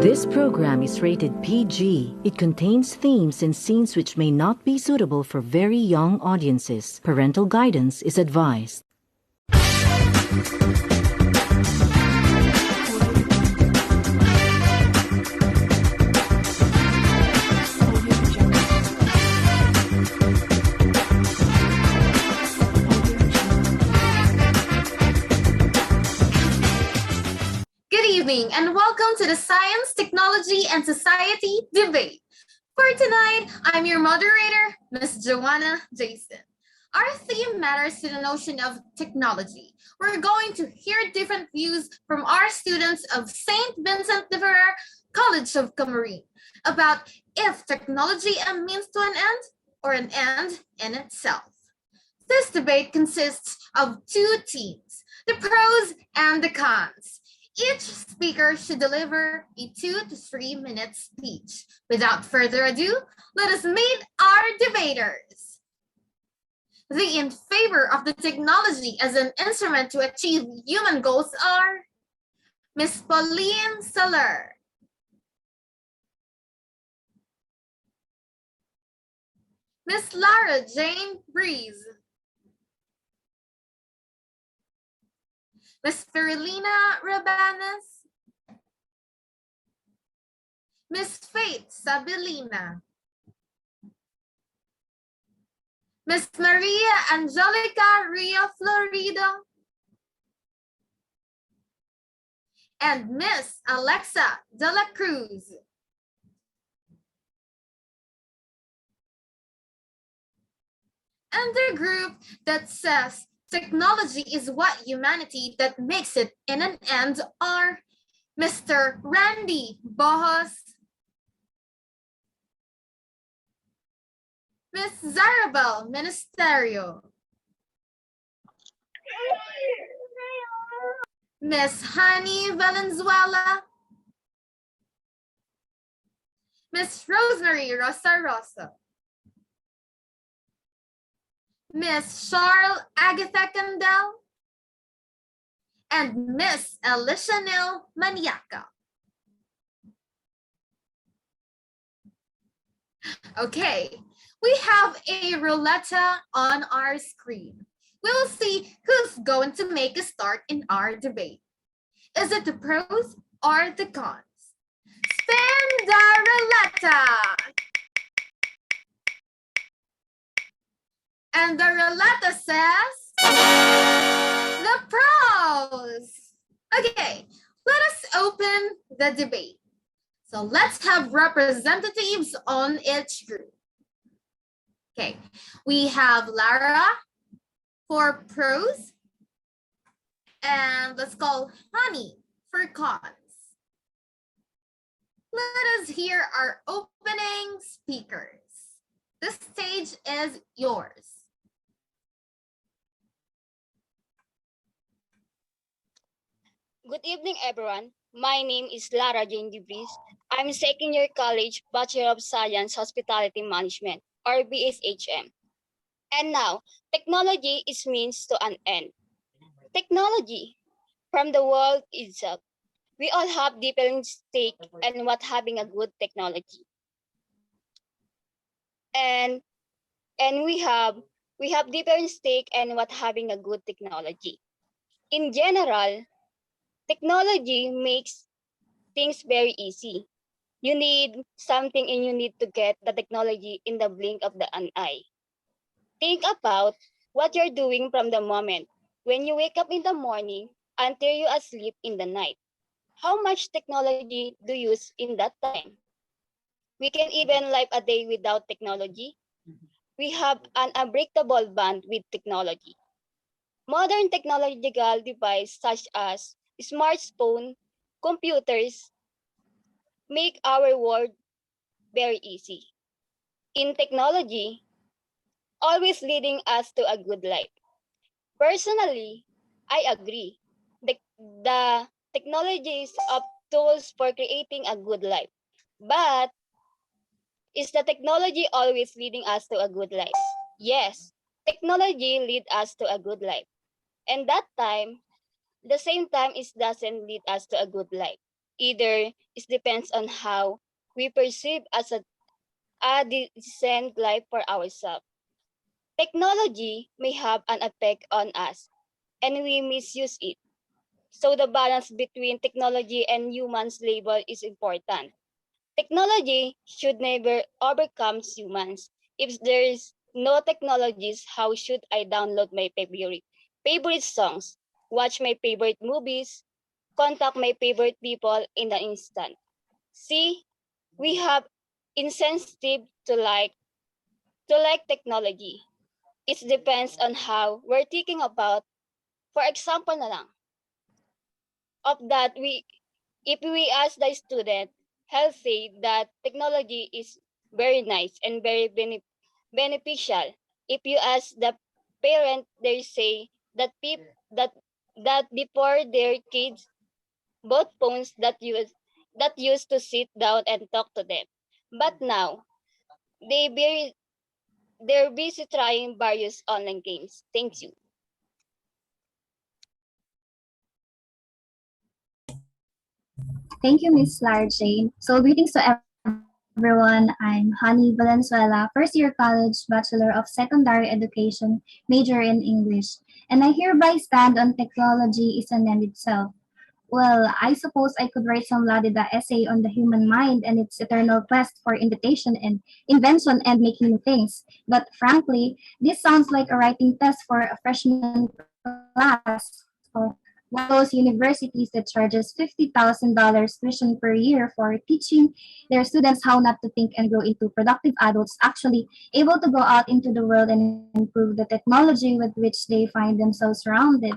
This program is rated PG. It contains themes and scenes which may not be suitable for very young audiences. Parental guidance is advised. And welcome to the Science, Technology, and Society Debate. For tonight, I'm your moderator, Ms. Joannah Jason. Our theme matters to the notion of technology. We're going to hear different views from our students of St. Vincent de Ferrer College of Camarin about if technology a means to an end or an end in itself. This debate consists of two teams, the pros and the cons. Each speaker should deliver a 2 to 3 minute speech. Without further ado, let us meet our debaters. The in favor of the technology as an instrument to achieve human goals are Ms. Pauline Soler, Ms. Lara Jane Briz, Ms. Spirulina Rabanes, Ms. Faith Sabilina, Ms. Maria Angelica Rioflorido, and Ms. Alexa Dela Cruz. And the group that says technology is what humanity that makes it in an end are Mr. Randy Bojos, Ms. Zyrabelle Ministerio, Ms. Honey Valenzuela, Ms. Rosemarie Rosaroso, Ms. Scharl Agatha Kandel, and Ms. Elishanyl Mañacap. Okay, we have a roulette on our screen. We will see who's going to make a start in our debate. Is it the pros or the cons? Spin the roulette! And the roulette says the pros. Okay, let us open the debate. So let's have representatives on each group. Okay, we have Lara for pros, and let's call Honey for cons. Let us hear our opening speakers. The stage is yours. Good evening, everyone. My name is Lara Jane Briz. I'm second year college Bachelor of Science Hospitality Management, or BSHM. And now, technology is means to an end. Technology, from the world itself. We all have different stake in what having a good technology. And we have different stake in what having a good technology. In general, technology makes things very easy. You need something and you need to get the technology in the blink of an eye. Think about what you're doing from the moment when you wake up in the morning until you asleep in the night. How much technology do you use in that time? We can even live a day without technology. We have an unbreakable bond with technology. Modern technological devices such as smartphones, computers, make our world very easy. In technology, always leading us to a good life. Personally, I agree. The technologies of tools for creating a good life. But is the technology always leading us to a good life? Yes, technology leads us to a good life. And that time, the same time it doesn't lead us to a good life. Either it depends on how we perceive as a decent life for ourselves. Technology may have an effect on us, and we misuse it. So the balance between technology and humans' labor is important. Technology should never overcome humans. If there is no technologies, how should I download my favorite songs, watch my favorite movies, contact my favorite people in an instant? See, we have insensitive to like technology. It depends on how we're thinking about. For example na lang, of that if we ask the student, he'll say that technology is very nice and very beneficial. If you ask the parent, they say that that before their kids bought phones that used to sit down and talk to them. But now they very they're busy trying various online games. Thank you. Thank you, Miss Lara Jane. So greetings to everyone. I'm Honey Valenzuela, first year college, Bachelor of Secondary Education, major in English. And I hereby stand on technology is an end itself. Well, I suppose I could write some ladida essay on the human mind and its eternal quest for invitation and invention and making new things. But frankly, this sounds like a writing test for a freshman class or one of those universities that charges $50,000 tuition per year for teaching their students how not to think and grow into productive adults actually able to go out into the world and improve the technology with which they find themselves surrounded.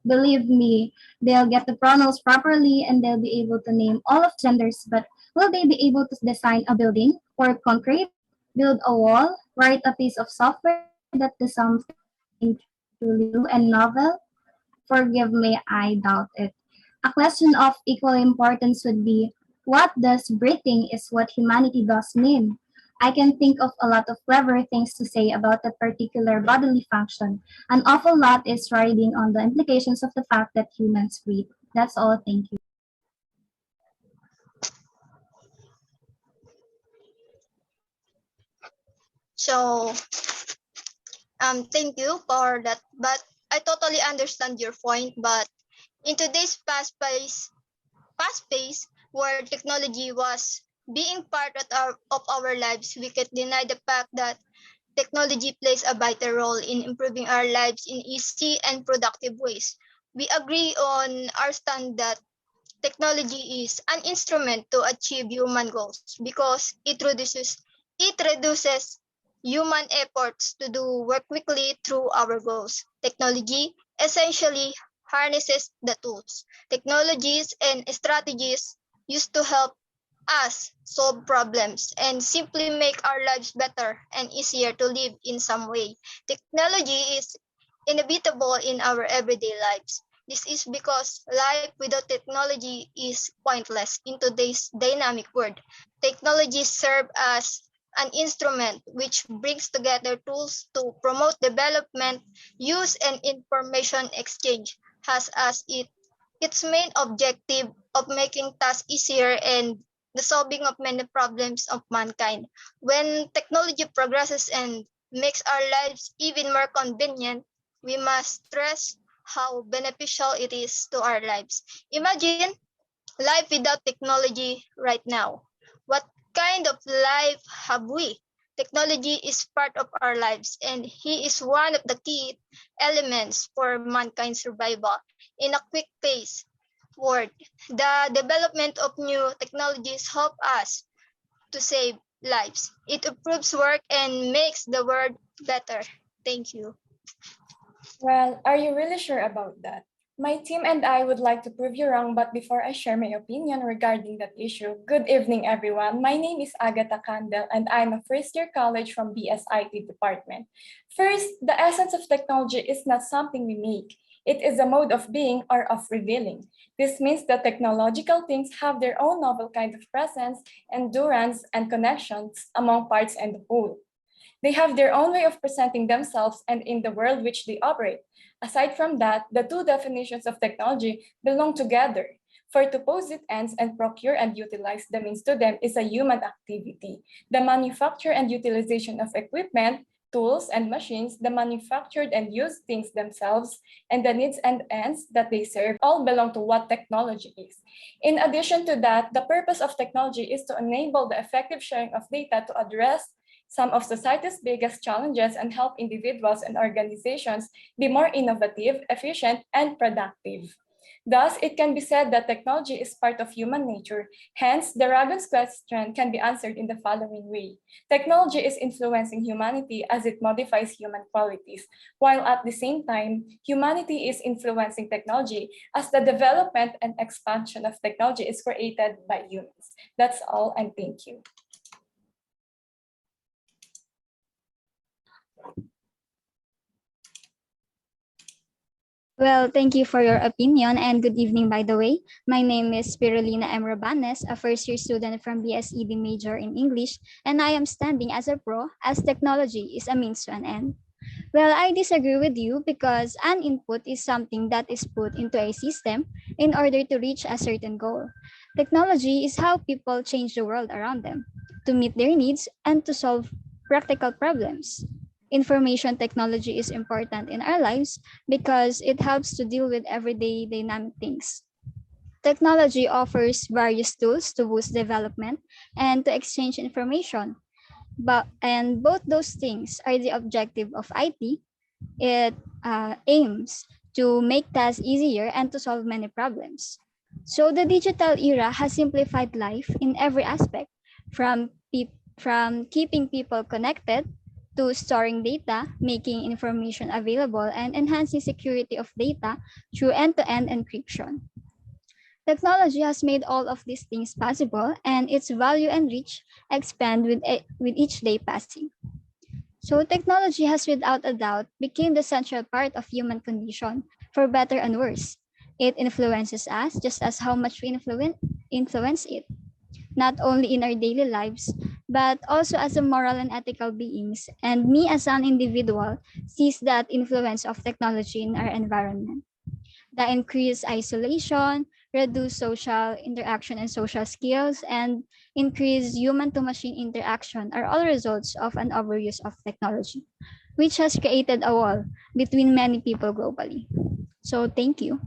Believe me, they'll get the pronouns properly and they'll be able to name all of genders, but will they be able to design a building, pour concrete, build a wall, write a piece of software that does something truly new and novel? Forgive me, I doubt it. A question of equal importance would be, what does breathing is what humanity does mean? I can think of a lot of clever things to say about that particular bodily function. An awful lot is riding on the implications of the fact that humans breathe. That's all, thank you. So, thank you for that. But I totally understand your point. But in today's fast pace where technology was being part of our lives, we can deny the fact that technology plays a vital role in improving our lives in easy and productive ways. We agree on our stand that technology is an instrument to achieve human goals because it reduces human efforts to do work quickly through our goals. Technology essentially harnesses the tools, technologies, and strategies used to help us solve problems and simply make our lives better and easier to live in some way. Technology is inevitable in our everyday lives. This is because life without technology is pointless in today's dynamic world. Technologies serve as an instrument which brings together tools to promote development, use, and information exchange, has as its main objective of making tasks easier and the solving of many problems of mankind. When technology progresses and makes our lives even more convenient, we must stress how beneficial it is to our lives. Imagine life without technology right now. What kind of life have we? Technology is part of our lives and he is one of the key elements for mankind's survival. In a quick pace world, the development of new technologies help us to save lives. It improves work and makes the world better. Thank you. Well, are you really sure about that? My team and I would like to prove you wrong, but before I share my opinion regarding that issue, good evening, everyone. My name is Agatha Kandel, and I'm a first-year college from BSIT department. First, the essence of technology is not something we make. It is a mode of being or of revealing. This means that technological things have their own novel kind of presence, endurance, and connections among parts and the whole. They have their own way of presenting themselves and in the world which they operate. Aside from that, the two definitions of technology belong together. For to posit ends and procure and utilize the means to them is a human activity. The manufacture and utilization of equipment, tools, and machines, the manufactured and used things themselves, and the needs and ends that they serve all belong to what technology is. In addition to that, the purpose of technology is to enable the effective sharing of data to address some of society's biggest challenges and help individuals and organizations be more innovative, efficient, and productive. Thus, it can be said that technology is part of human nature. Hence, the Raban's question can be answered in the following way. Technology is influencing humanity as it modifies human qualities, while at the same time, humanity is influencing technology as the development and expansion of technology is created by humans. That's all, and thank you. Well, thank you for your opinion and good evening, by the way. My name is Spirulina Rabanes, a first-year student from BSED major in English, and I am standing as a pro as technology is a means to an end. Well, I disagree with you because an input is something that is put into a system in order to reach a certain goal. Technology is how people change the world around them to meet their needs and to solve practical problems. Information technology is important in our lives because it helps to deal with everyday dynamic things. Technology offers various tools to boost development and to exchange information. And both those things are the objective of IT. It aims to make tasks easier and to solve many problems. So the digital era has simplified life in every aspect, from from keeping people connected to storing data, making information available, and enhancing security of data through end-to-end encryption. Technology has made all of these things possible, and its value and reach expand with each day passing. So technology has without a doubt become the central part of human condition, for better and worse. It influences us just as how much we influence it, not only in our daily lives, but also as a moral and ethical beings. And me as an individual sees that influence of technology in our environment. The increased isolation, reduced social interaction and social skills, and increased human to machine interaction are all results of an overuse of technology, which has created a wall between many people globally. So, thank you.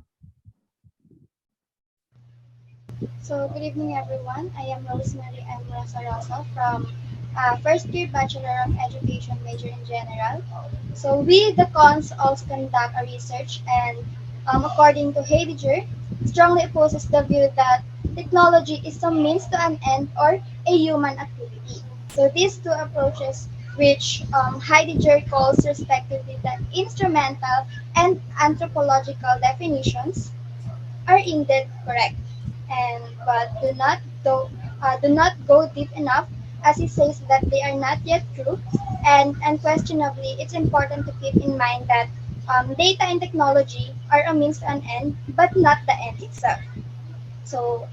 So, good evening, everyone. I am Rosemarie Rosaroso from first year Bachelor of Education major in general. So, we, the cons, also conduct a research, and according to Heidegger, strongly opposes the view that technology is some means to an end or a human activity. So, these two approaches, which Heidegger calls respectively the instrumental and anthropological definitions, are indeed correct, and but do not go deep enough, as he says that they are not yet true, and unquestionably it's important to keep in mind that data and technology are a means to an end, but not the end itself. So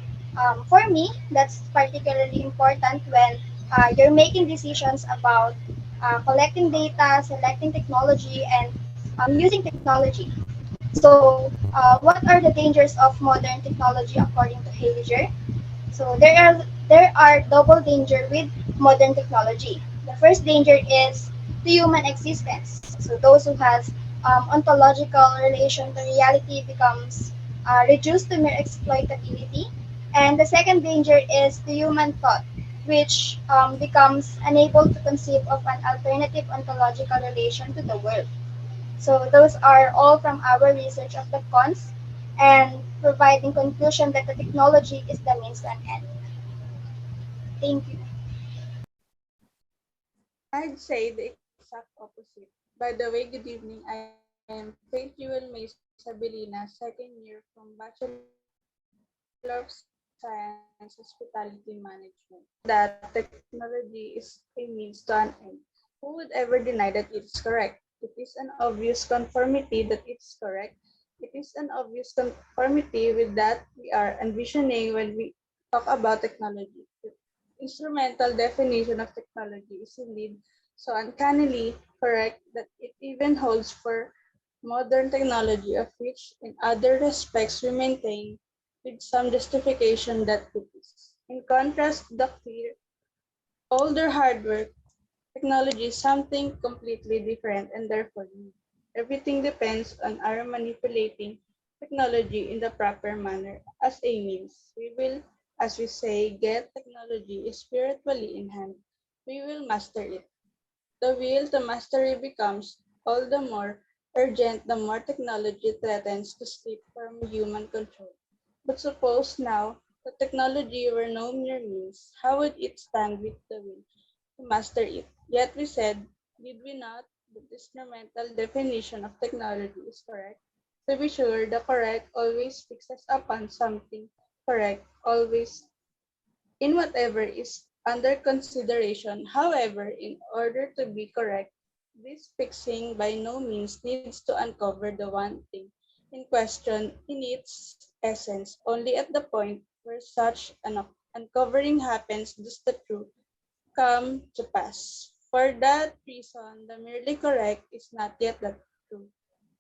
for me, that's particularly important when you're making decisions about collecting data, selecting technology, and using technology. So, what are the dangers of modern technology according to Heidegger? So, there are double danger with modern technology. The first danger is to human existence. So, those who has ontological relation to reality becomes reduced to mere exploitability. And the second danger is to human thought, which becomes unable to conceive of an alternative ontological relation to the world. So those are all from our research of the cons and providing conclusion that the technology is the means to an end. Thank you. I'd say the exact opposite. By the way, good evening. I am Faith Jewel May Sabilina, second year from Bachelor of Science, Hospitality Management. That technology is a means to an end. Who would ever deny that it's correct? It is an obvious conformity that it's correct. It is an obvious conformity with that we are envisioning when we talk about technology. The instrumental definition of technology is indeed so uncannily correct that it even holds for modern technology, of which in other respects we maintain with some justification that it is. In contrast, the clear, older hard work technology is something completely different and therefore new. Everything depends on our manipulating technology in the proper manner as a means. We will, as we say, get technology spiritually in hand. We will master it. The will to mastery becomes all the more urgent the more technology threatens to slip from human control. But suppose now that technology were no mere means, how would it stand with the will to master it? Yet we said, did we not, that the instrumental definition of technology is correct? To be sure, the correct always fixes upon something correct, always in whatever is under consideration. However, in order to be correct, this fixing by no means needs to uncover the one thing in question in its essence. Only at the point where such an uncovering happens does the truth come to pass. For that reason, the merely correct is not yet the true.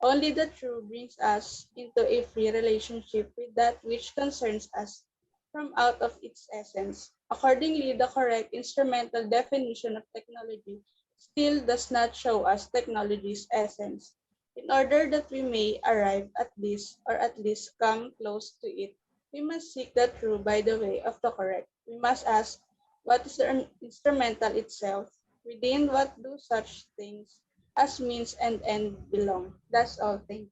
Only the true brings us into a free relationship with that which concerns us from out of its essence. Accordingly, the correct instrumental definition of technology still does not show us technology's essence. In order that we may arrive at this, or at least come close to it, we must seek the true by the way of the correct. We must ask, what is the instrumental itself? Within what do such things as means and end belong? That's all. Thank you.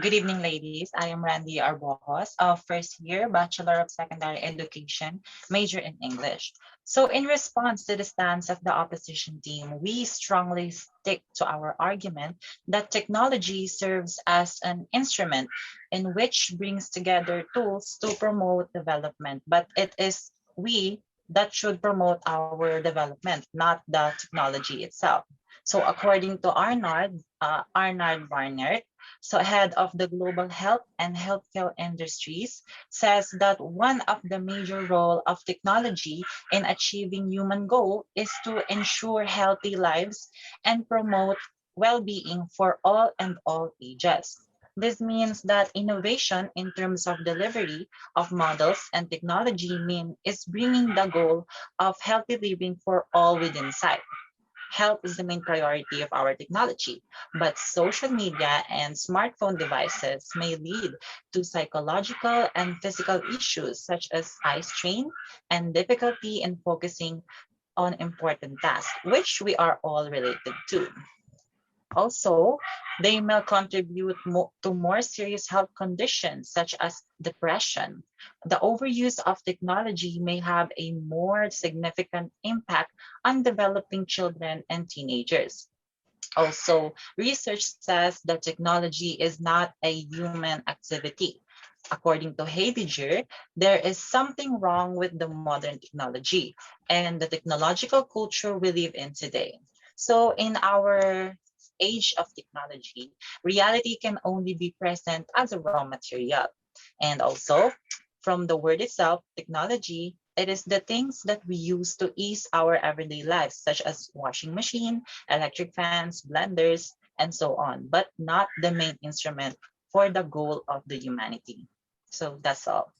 Good evening, ladies. I am Randy R. Bojos, of first year Bachelor of Secondary Education, major in English. So in response to the stance of the opposition team, we strongly stick to our argument that technology serves as an instrument in which brings together tools to promote development, but it is we that should promote our development, not the technology itself. So according to Arnold Barnett, so head of the global health and healthcare industries, says that one of the major role of technology in achieving human goal is to ensure healthy lives and promote well-being for all and all ages. This means that innovation in terms of delivery of models and technology is bringing the goal of healthy living for all within sight. Health is the main priority of our technology, but social media and smartphone devices may lead to psychological and physical issues such as eye strain and difficulty in focusing on important tasks, which we are all related to. Also, they may contribute to more serious health conditions such as depression. The overuse of technology may have a more significant impact on developing children and teenagers. Also, research says that technology is not a human activity. According to Heidegger, there is something wrong with the modern technology and the technological culture we live in today. So in our age of technology, reality can only be present as a raw material. And also, from the word itself, technology, it is the things that we use to ease our everyday lives, such as washing machine, electric fans, blenders, and so on, but not the main instrument for the goal of the humanity. So that's all.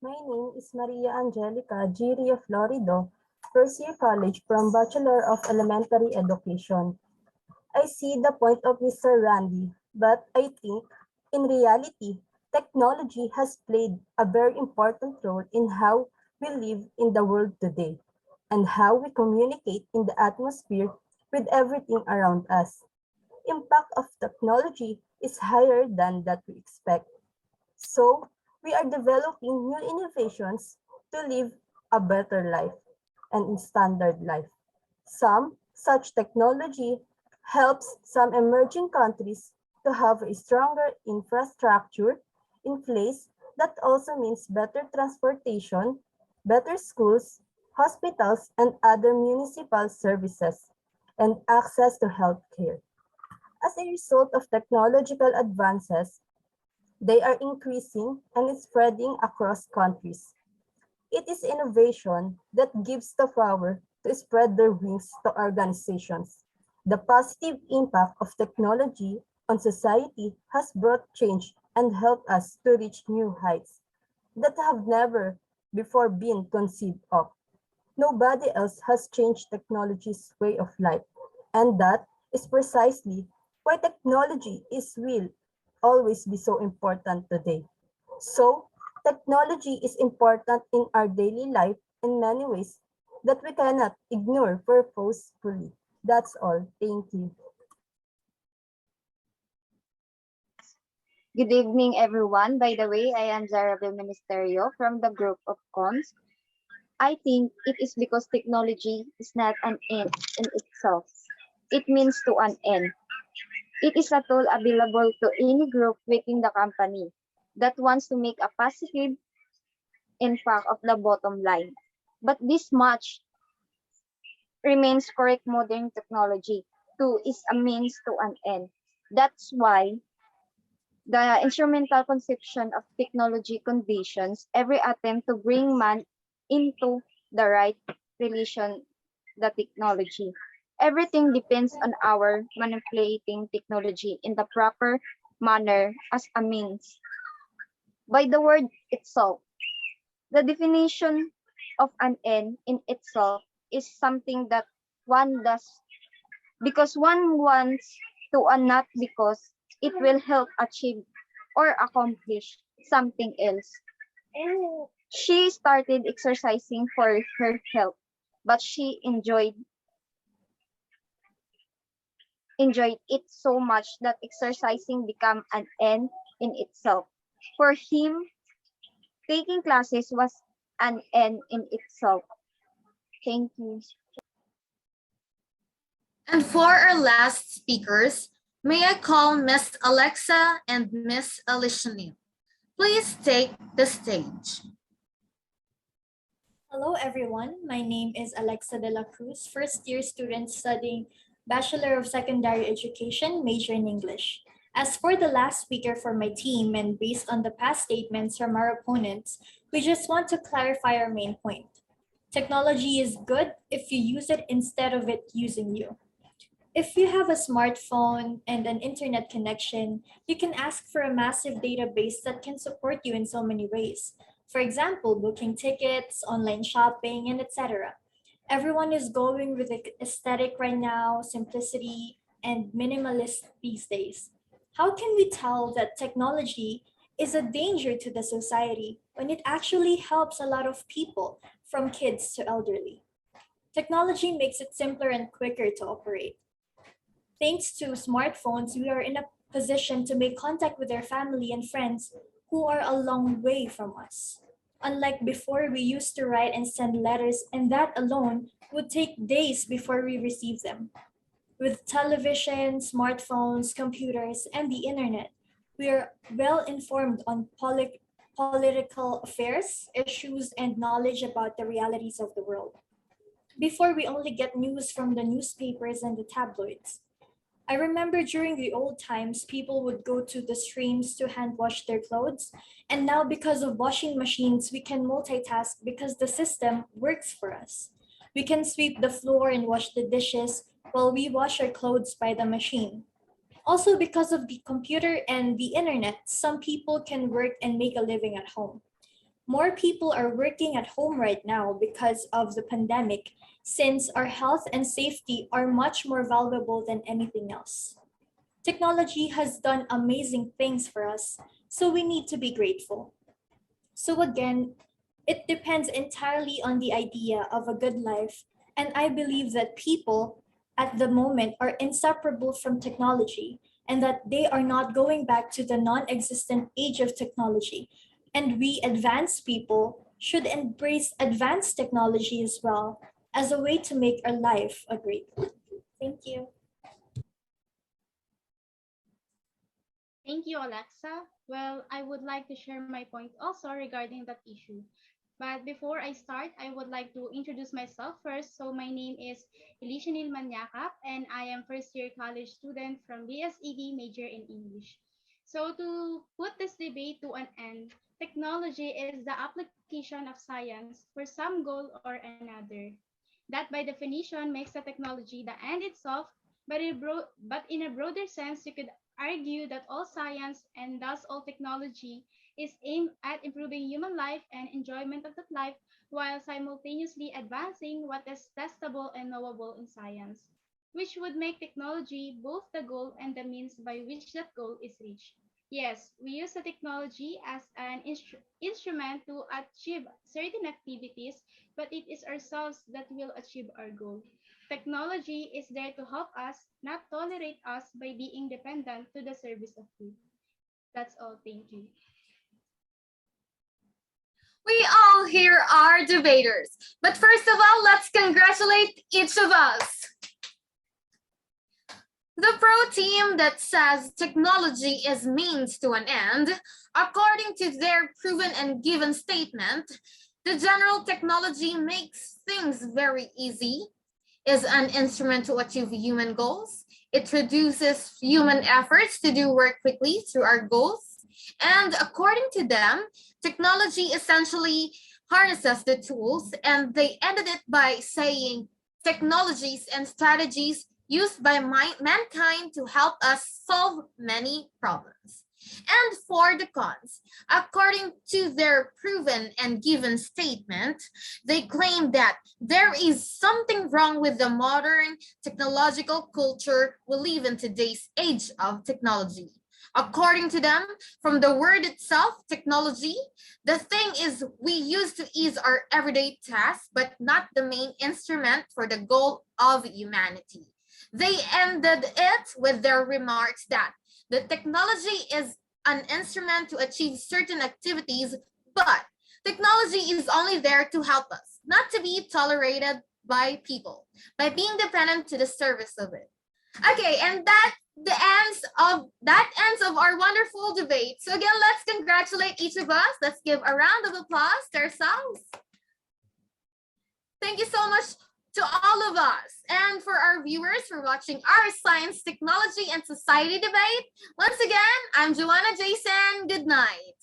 My name is Maria Angelica G. Rioflorido, first year college from Bachelor of Elementary Education. I see the point of Mr. Randy, but I think, in reality, technology has played a very important role in how we live in the world today and how we communicate in the atmosphere with everything around us. Impact of technology is higher than that we expect. So, we are developing new innovations to live a better life and in standard life. Some such technology helps some emerging countries to have a stronger infrastructure in place that also means better transportation, better schools, hospitals, and other municipal services, and access to healthcare. As a result of technological advances, they are increasing and spreading across countries. It is innovation that gives the power to spread their wings to organizations The positive impact of technology on society has brought change and helped us to reach new heights that have never before been conceived of. Nobody else has changed technology's way of life, and that is precisely why technology will always be so important today. So, technology is important in our daily life in many ways that we cannot ignore purposefully. That's all. Thank you. Good evening, everyone. By the way, I am Zyrabelle Ministerio from the group of cons. I think it is because technology is not an end in itself. It means to an end. It is a tool available to any group within the company that wants to make a positive impact of the bottom line. But this much remains correct modern technology too is a means to an end. That's why the instrumental conception of technology conditions every attempt to bring man into the right relation the technology. Everything depends on our manipulating technology in the proper manner as a means. By the word itself, the definition of an end in itself is something that one does because one wants to and not because it will help achieve or accomplish something else. She started exercising for her health, but she enjoyed it so much that exercising became an end in itself. For him, taking classes was an end in itself. Thank you. And for our last speakers, may I call Miss Alexa and Miss Elishanyl. Please take the stage. Hello everyone, my name is Alexa de la Cruz, first year student studying Bachelor of Secondary Education, major in English. As for the last speaker for my team and based on the past statements from our opponents, we just want to clarify our main point. Technology is good if you use it instead of it using you. If you have a smartphone and an internet connection, you can ask for a massive database that can support you in so many ways. For example, booking tickets, online shopping, and etc. Everyone is going with the aesthetic right now, simplicity, and minimalist these days. How can we tell that technology is a danger to the society when it actually helps a lot of people, from kids to elderly? Technology makes it simpler and quicker to operate. Thanks to smartphones, we are in a position to make contact with our family and friends who are a long way from us. Unlike before, we used to write and send letters, and that alone would take days before we receive them. With television, smartphones, computers, and the internet, we are well informed on political affairs, issues, and knowledge about the realities of the world. Before, we only get news from the newspapers and the tabloids. I remember during the old times, people would go to the streams to hand wash their clothes. And now, because of washing machines, we can multitask because the system works for us. We can sweep the floor and wash the dishes while we wash our clothes by the machine. Also, because of the computer and the internet, some people can work and make a living at home. More people are working at home right now because of the pandemic, since our health and safety are much more valuable than anything else. Technology has done amazing things for us, so we need to be grateful. So again, it depends entirely on the idea of a good life, and I believe that people at the moment are inseparable from technology and that they are not going back to the non-existent age of technology. And we advanced people should embrace advanced technology as well as a way to make our life a great one. Thank you. Thank you, Alexa. Well, I would like to share my point also regarding that issue. But before I start, I would like to introduce myself first. So my name is Elishanyl Mañacap, and I am first year college student from BSED major in English. So to put this debate to an end, technology is the application of science for some goal or another. That by definition makes the technology the end itself, but in a broader sense, you could argue that all science and thus all technology is aimed at improving human life and enjoyment of that life while simultaneously advancing what is testable and knowable in science, which would make technology both the goal and the means by which that goal is reached. Yes, we use the technology as an instrument to achieve certain activities, but it is ourselves that will achieve our goal. Technology is there to help us, not tolerate us by being dependent to the service of it. That's all. Thank you. We all here are debaters, but first of all, let's congratulate each of us. The pro team that says technology is means to an end, according to their proven and given statement, the general technology makes things very easy, is an instrument to achieve human goals. It reduces human efforts to do work quickly through our goals. And according to them, technology essentially harnesses the tools, and they ended it by saying technologies and strategies used by mankind to help us solve many problems. And for the cons, according to their proven and given statement, they claim that there is something wrong with the modern technological culture we live in today's age of technology. According to them, from the word itself, technology, the thing is we use to ease our everyday tasks, but not the main instrument for the goal of humanity. They ended it with their remarks that the technology is an instrument to achieve certain activities, but technology is only there to help us, not to be tolerated by people, by being dependent to the service of it. Okay, and that ends of our wonderful debate. So again, let's congratulate each of us. Let's give a round of applause to ourselves. Thank you so much to all of us and for our viewers for watching our science, technology, and society debate. Once again, I'm Joannah Jason. Good night.